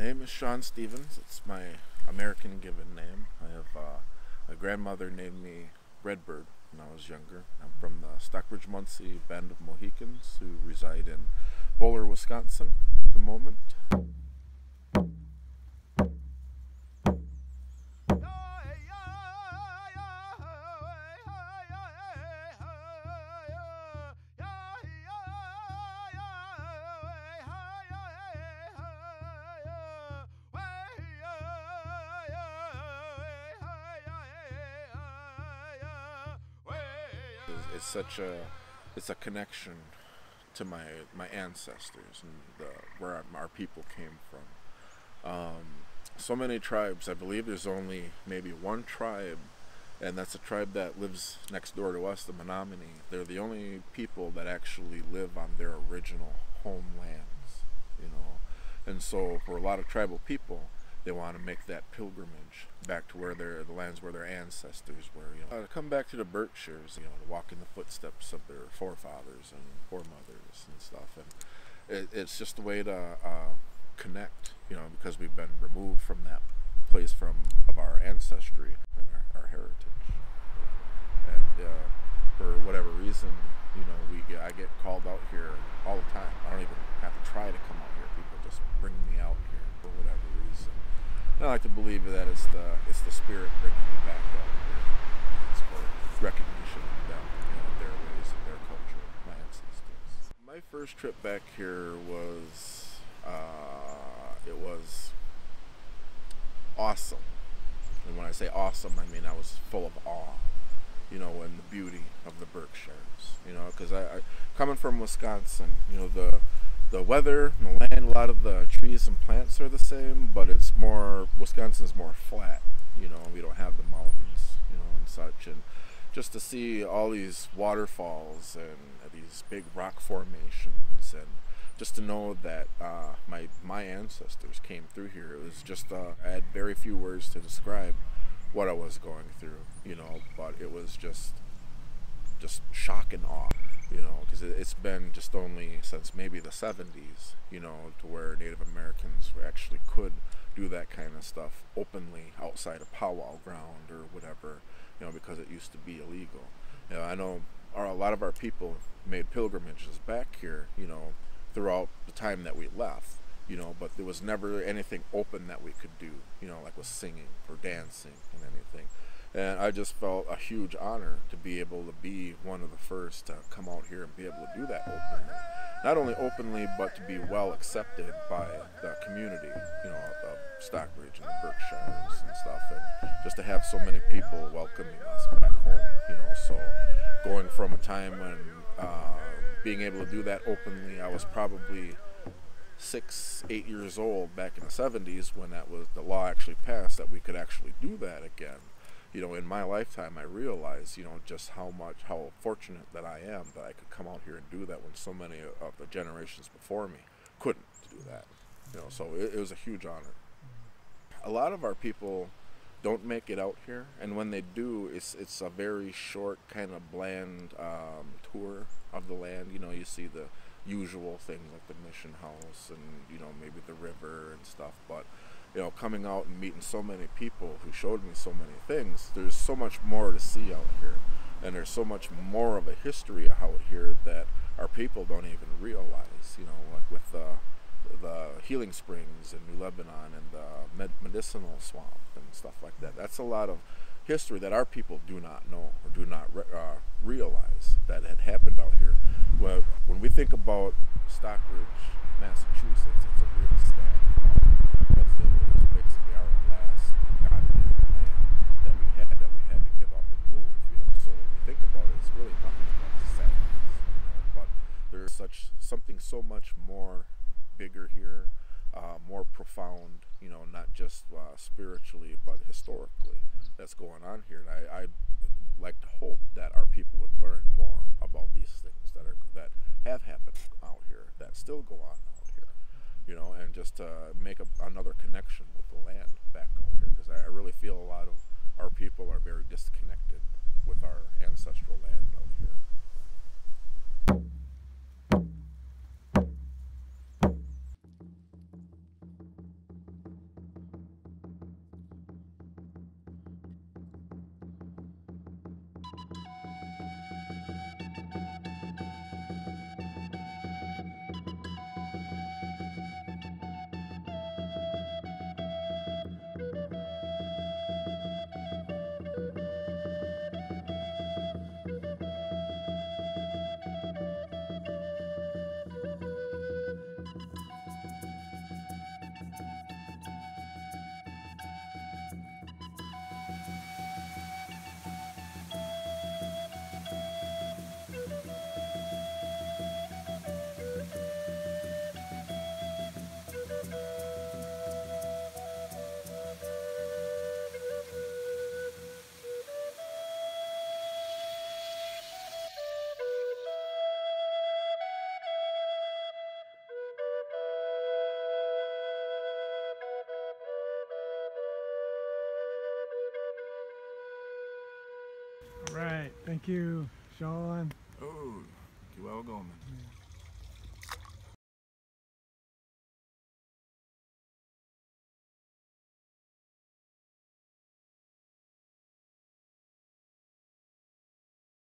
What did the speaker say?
name is Sean Stevens. It's my American given name. I have a grandmother named me Redbird when I was younger. I'm from the Stockbridge-Muncie band of Mohicans who reside in Bowler, Wisconsin at the moment. It's a connection to my ancestors and where our people came from. So many tribes. I believe there's only maybe one tribe, and that's a tribe that lives next door to us, the Menominee. They're the only people that actually live on their original homelands, you know. And so for a lot of tribal people, they want to make that pilgrimage back to where the lands where their ancestors were, you know. To come back to the Berkshires, you know, to walk in the footsteps of their forefathers and foremothers and stuff. And it's just a way to connect, you know, because we've been removed from that place of our ancestry and our heritage. And for whatever reason, you know, I get called out here all the time. I don't even have to try to come out here. People just bring me out here for whatever reason. I like to believe that it's the spirit bringing me back up here. It's for recognition of them, you know, their ways and their culture, my ancestors. My first trip back here was it was awesome. And when I say awesome, I mean I was full of awe, you know, and the beauty of the Berkshires, you know, because I coming from Wisconsin, you know, the weather and the land, a lot of the trees and plants are the same, but it's more, Wisconsin's more flat, you know, we don't have the mountains, you know, and such. And just to see all these waterfalls and these big rock formations, and just to know that my ancestors came through here, it was just, I had very few words to describe what I was going through, you know, but it was just shock and awe. You know, because it's been just only since maybe the 70s, you know, to where Native Americans actually could do that kind of stuff openly outside a powwow ground or whatever, you know, because it used to be illegal. You know, I know a lot of our people made pilgrimages back here, you know, throughout the time that we left, you know, but there was never anything open that we could do, you know, like with singing or dancing and anything. And I just felt a huge honor to be able to be one of the first to come out here and be able to do that openly. Not only openly, but to be well accepted by the community, you know, of Stockbridge and the Berkshires and stuff. And just to have so many people welcoming us back home, you know. So going from a time when being able to do that openly, I was probably 6, 8 years old back in the 70s when the law actually passed that we could actually do that again. You know, in my lifetime, I realized, you know, just how fortunate that I am that I could come out here and do that when so many of the generations before me couldn't do that. You know, so it was a huge honor. A lot of our people don't make it out here, and when they do, it's a very short, kind of bland tour of the land. You know, you see the usual things like the mission house and, you know, maybe the river and stuff, but you know, coming out and meeting so many people who showed me so many things, there's so much more to see out here. And there's so much more of a history out here that our people don't even realize, you know, like with the healing springs in New Lebanon and the medicinal swamp and stuff like that. That's a lot of history that our people do not know or do not realize that had happened out here. Well, when we think about Stockbridge, Massachusetts, it's a real sad basically our last goddamn land that we had to give up and move, you know. So when we think about it, it's really nothing but sadness, you know. But there's something so much more bigger here, more profound, you know, not just spiritually but historically that's going on here. And I'd like to hope that our people would learn more about these things that have happened out here, that still go on out here. You know, and just to make another connection with the land back out here, because I really feel a lot of our people are very disconnected with our ancestral land out here. All right. Thank you, Sean. Oh, que well going.